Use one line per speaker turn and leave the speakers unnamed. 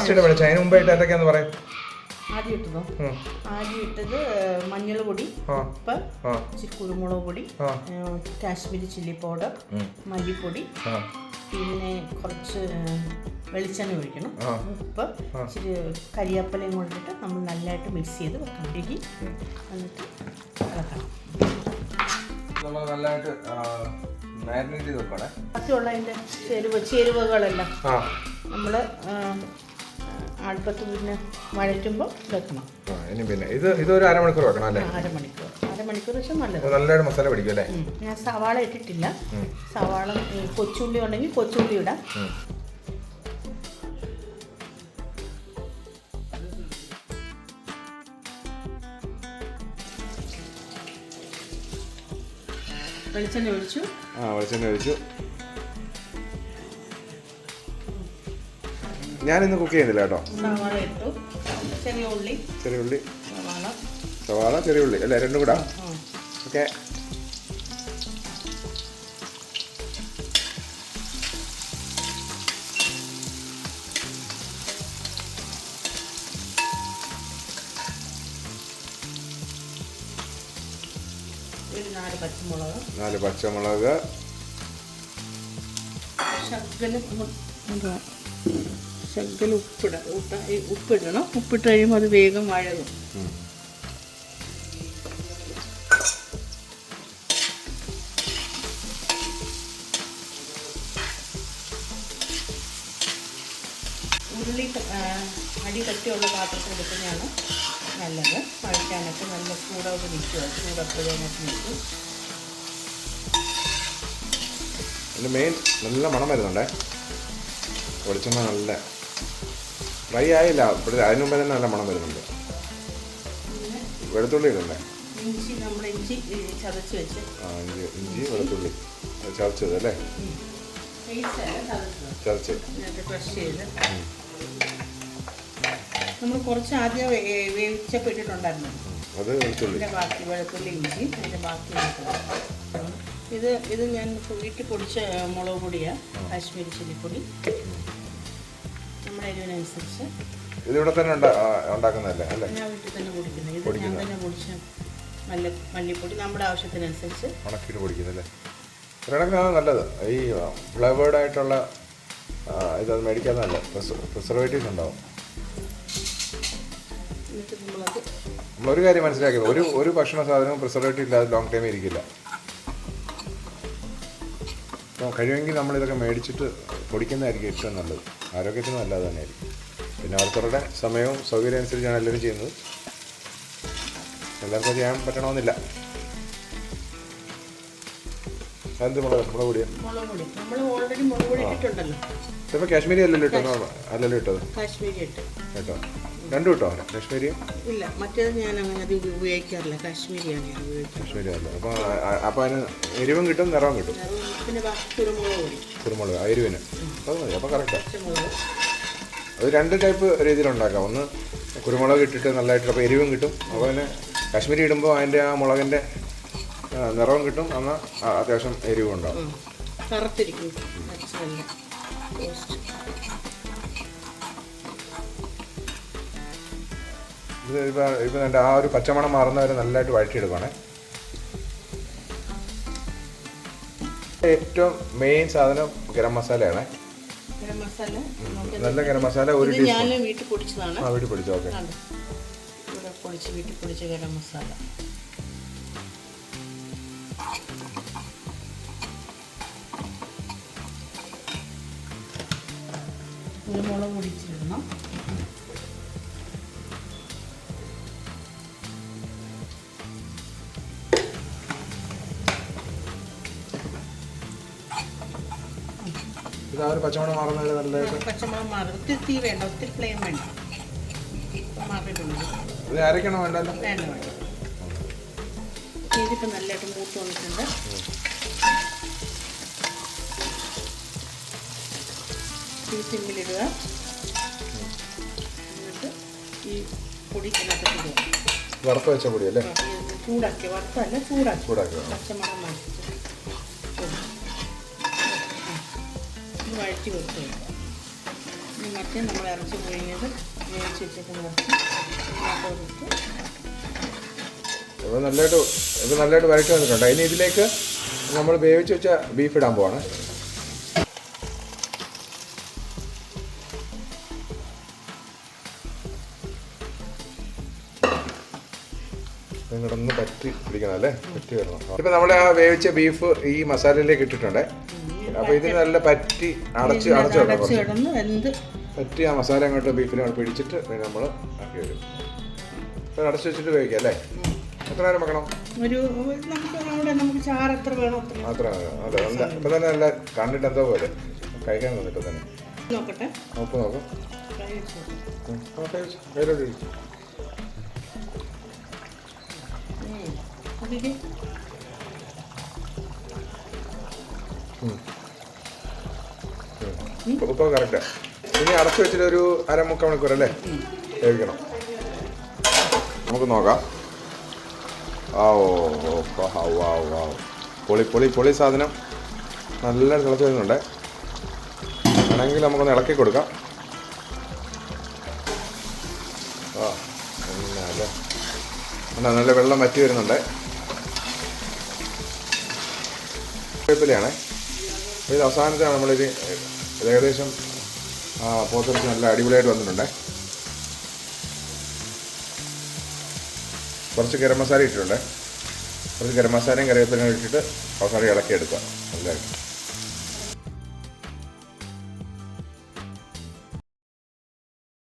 Last വെളിച്ചെണ്ണ അതിന് മുമ്പായിട്ട് എന്തൊക്കെയാന്ന് പറയാം.
ആദ്യം ഇട്ടത് മഞ്ഞൾ പൊടി, ഉപ്പ്, ഇച്ചിരി കുരുമുളക് പൊടി, കാശ്മീരി ചില്ലി പൗഡർ, മല്ലിപ്പൊടി, പിന്നെ കുറച്ച് വെളിച്ചെണ്ണ ഒഴിക്കണം, ഉപ്പ്, ഇച്ചിരി കരിയാപ്പലയും കൊണ്ടിട്ട് നമ്മൾ നല്ലതായിട്ട് മിക്സ് ചെയ്ത് വെക്കണം. എന്നിട്ട് ഇളക്കണം.
നല്ലതായിട്ട് മാരിനേറ്റ് ചെയ്ത് വെക്കണേ.
ബാക്കിയുള്ള അതിൻ്റെ ചേരുവകളെല്ലാം നമ്മൾ അടുപ്പത്ത് പിന്നെ വഴറ്റുമ്പോൾ വെക്കണം.
ഇനി പിന്നെ ഇതൊരു അരമണിക്കൂർ വെക്കണം അല്ലേ?
അരമണിക്കൂർ വെച്ചാൽ നല്ലത്.
നല്ലതായിട്ട് മസാല പിടിക്കും അല്ലേ?
ഞാൻ സവാള ഇട്ടിട്ടില്ല. സവാള കൊച്ചുള്ളി ഉണ്ടെങ്കിൽ കൊച്ചുള്ളി ഇടാം. വെളിച്ചെണ്ണ ഒഴിച്ചു.
ഞാനിന്ന് കുക്ക് ചെയ്യുന്നില്ല കേട്ടോ.
സവാള ഇട്ടു, ചെറിയ ഉള്ളി,
സവാള, ചെറിയ ഉള്ളി അല്ലേ, രണ്ടും കൂടാ. ഓക്കെ. നാല് പച്ചമുളക്,
ശകലം ഉപ്പിടണം. ഉപ്പിട്ട് കഴിയുമ്പോൾ അത് വേഗം വഴകും. ഉള്ളി അടി കട്ടിയുള്ള പാത്രത്തിൽ എടുക്കുന്നതാണ് നല്ലത്. വഴറ്റാനൊക്കെ നല്ല ചൂടൊക്കെ നിൽക്കും.
മെയിൻ നല്ല മണം വരുന്നുണ്ടേ. വെളിച്ചെണ്ണ നല്ല ഫ്രൈ ആയില്ല, ഇവിടെ അതിന് മുമ്പേ തന്നെ നല്ല മണം വരുന്നുണ്ട്. വെളുത്തുള്ളി ഇടണ്ടേ?
ഇഞ്ചി ചതച്ച് വെച്ച്.
ഇഞ്ചി വെളുത്തുള്ളി ചതച്ചത് അല്ലേ? ചതച്ച്
ക്രഷ് ചെയ്ത് നമ്മൾ കുറച്ച് ആദ്യം വേവിച്ചപ്പോൾ ഇട്ടിട്ടുണ്ടായിരുന്നു.
അത് വെളുത്തുള്ളി,
ബാക്കി വെളുത്തുള്ളി, ഇഞ്ചി, അതിൻ്റെ ബാക്കി. ഇത് ഞാൻ വീട്ടിൽ പൊടിച്ച മുളക് പൊടിയാണ്, കാശ്മീരി ചില്ലിപ്പൊടി, നമ്മുടെ എരിവിനനുസരിച്ച്.
ഇതിവിടെ തന്നെ ഉണ്ടാക്കുന്നതല്ലേ അല്ലേ?
ഞാൻ വീട്ടിൽ തന്നെ പൊടിക്കുന്നത്. ഇത് ഞാൻ തന്നെ പൊടിച്ച മല്ലിപ്പൊടി നമ്മുടെ ആവശ്യത്തിനനുസരിച്ച്
ഉണക്കിയിട്ട് പൊടിക്കുന്നല്ലേ. ഒരിടക്കാണ് നല്ലത്. ഈ ഫ്ലേവേർഡ് ആയിട്ടുള്ള ഇതത് മേടിക്കാൻ നല്ല പ്രിസർവേറ്റീവ്സ് ഉണ്ടാവും. നമ്മളൊരു കാര്യം മനസ്സിലാക്കിയത്, ഒരു ഭക്ഷണ സാധനവും പ്രിസർവേറ്റീവ് ഇല്ലാതെ ലോങ് ടൈം ഇരിക്കില്ല. അപ്പോൾ കഴിയുമെങ്കിൽ നമ്മളിതൊക്കെ മേടിച്ചിട്ട് പൊടിക്കുന്നതായിരിക്കും ഏറ്റവും നല്ലത്. ആരോഗ്യത്തിന് നല്ലത് തന്നെയായിരിക്കും. പിന്നെ ഓരോരുത്തരുടെ സമയവും സൗകര്യം അനുസരിച്ചാണ് എല്ലാവരും ചെയ്യുന്നത്. എല്ലാവർക്കും ചെയ്യാൻ പറ്റണമെന്നില്ല. എന്ത് മുളക് പൊടി ചിലപ്പോൾ കാശ്മീരി അല്ലല്ലോ ഇട്ടത്. കേട്ടോ, രണ്ടും കിട്ടോ? കാശ്മീരിയും
ഇല്ല, മറ്റേത് ഞാൻ അങ്ങനെ അത് ഉപയോഗിക്കാറില്ല. കാശ്മീരിയാണ് ഞാൻ ഉപയോഗിക്കുന്നത്.
കാശ്മീരി അല്ല. അപ്പോൾ അതിന് എരിവും കിട്ടും, നിറവും കിട്ടും.
പിന്നെ
കുരുമുളക് എരിവിന് അത് മതി. അപ്പോൾ കറക്റ്റാണ്. അത് രണ്ട് ടൈപ്പ് രീതിയിലുണ്ടാക്കാം. ഒന്ന് കുരുമുളക് ഇട്ടിട്ട് നല്ലതായിട്ട് അപ്പോൾ എരിവും കിട്ടും. അപ്പോൾ തന്നെ കാശ്മീരി ഇടുമ്പോൾ അതിൻ്റെ ആ മുളകിൻ്റെ നിറവും കിട്ടും, എന്നാൽ അത്യാവശ്യം എരിവും ഉണ്ടാവും. ഇത് ഇപ്പം എൻ്റെ ആ ഒരു പച്ചമണം മാറുന്നവരെ നല്ലതായിട്ട് വഴറ്റിയെടുക്കുകയാണേ. ഏറ്റവും മെയിൻ സാധനം ഗരം മസാലയാണ്. നല്ല ഗരം മസാല ഒരു ടീസ്പൂൺ.
വീട്ടിൽ പൊടിച്ചതാണ്.
വീട്ടിൽ പൊടിച്ചു. ഓക്കെ.
വീട്ടിൽ പൊടിച്ച ഗരം മസാല. മുളക് പൊടിച്ചിടണം.
ഇത് ആ ഒരു പച്ചമണം മാറുന്നത് നല്ലതായിട്ട്.
പച്ചമണം മാറും. ഒത്തിരി തീ വേണ്ട, ഒത്തിരി ഫ്ലെയിം വേണ്ട. മാറിയിട്ടുണ്ട്.
ഇത് അരയ്ക്കണോ? വേണ്ടല്ലോ.
വേണ്ട. ഇതിപ്പോൾ നല്ലതായിട്ട് മൂത്ത് വന്നിട്ടുണ്ട്. ഈ സിമ്മിലിടുക. എന്നിട്ട് ഈ പൊടി ഇതിനകത്ത് ഇടുക.
വറുത്ത് വെച്ച പൊടി അല്ലേ?
ചൂടാക്കി, വറുത്തല്ല, ചൂടാക്കി പച്ചമണം മാറ്റി വഴറ്റി വെക്കുക. ഇനി മറ്റേ നമ്മൾ ഇറച്ചി പുഴുങ്ങിയത് വേവിച്ച് വെച്ചിട്ട് ഇറച്ചി ഇതിനകത്തോട്ട്
ഇത് നല്ലതായിട്ട് വരട്ടി വന്നിട്ടുണ്ട്. ഇനി ഇതിലേക്ക് നമ്മൾ വേവിച്ച് വെച്ച ബീഫ് ഇടാൻ പോവാണ്. കിടന്ന് പറ്റി പിടിക്കണം അല്ലേ, പറ്റി വരണം. ഇപ്പം നമ്മൾ ആ വേവിച്ച ബീഫ് ഈ മസാലയിലേക്ക് ഇട്ടിട്ടുണ്ട്. അപ്പോൾ ഇതിന് നല്ല പറ്റി അടച്ച്
കിടന്ന് എന്ത്
പറ്റി ആ മസാല അങ്ങോട്ട് ബീഫിനെ പിടിച്ചിട്ട് നമ്മൾ ആക്കി വരും. ഇപ്പം അടച്ച് വെച്ചിട്ട് വേവിക്കാം അല്ലേ? എത്ര നേരം വെക്കണം?
നമുക്ക് ചാറ് എത്ര വേണോ
അത്ര അതെ. ഇപ്പം തന്നെ നല്ല കണ്ടിട്ട് എന്തോ പോലെ കഴിക്കാൻ തന്നിട്ട് തന്നെ.
നോക്കട്ടെ,
ഉപ്പ് നോക്കാം. കയ്യിലോട്ട് ഉപ്പ് കറക്റ്റാ. ഇനി അടച്ചു വെച്ചിട്ട് ഒരു 1/2-3 മണിക്കൂർ അല്ലേ വേവിക്കണം. നമുക്ക് നോക്കാം. പൊളി സാധനം നല്ല തിളച്ച് വരുന്നുണ്ട്. വേണമെങ്കിൽ നമുക്കൊന്ന് ഇളക്കി കൊടുക്കാം. നല്ല വെള്ളം വറ്റി വരുന്നുണ്ട്. വേപ്പിലയാണേ. ഇത് അവസാനത്താണ് നമ്മളിത് ഏകദേശം പോത്തിറച്ചി നല്ല അടിപൊളിയായിട്ട് വന്നിട്ടുണ്ട്. കുറച്ച് ഗരം മസാല ഇട്ടിട്ടുണ്ട്. കുറച്ച് ഗരം മസാലയും കറിവേപ്പിലയും ഇട്ടിട്ട് അവസാനം ഇളക്കി എടുക്കുക നല്ലതായിട്ട്.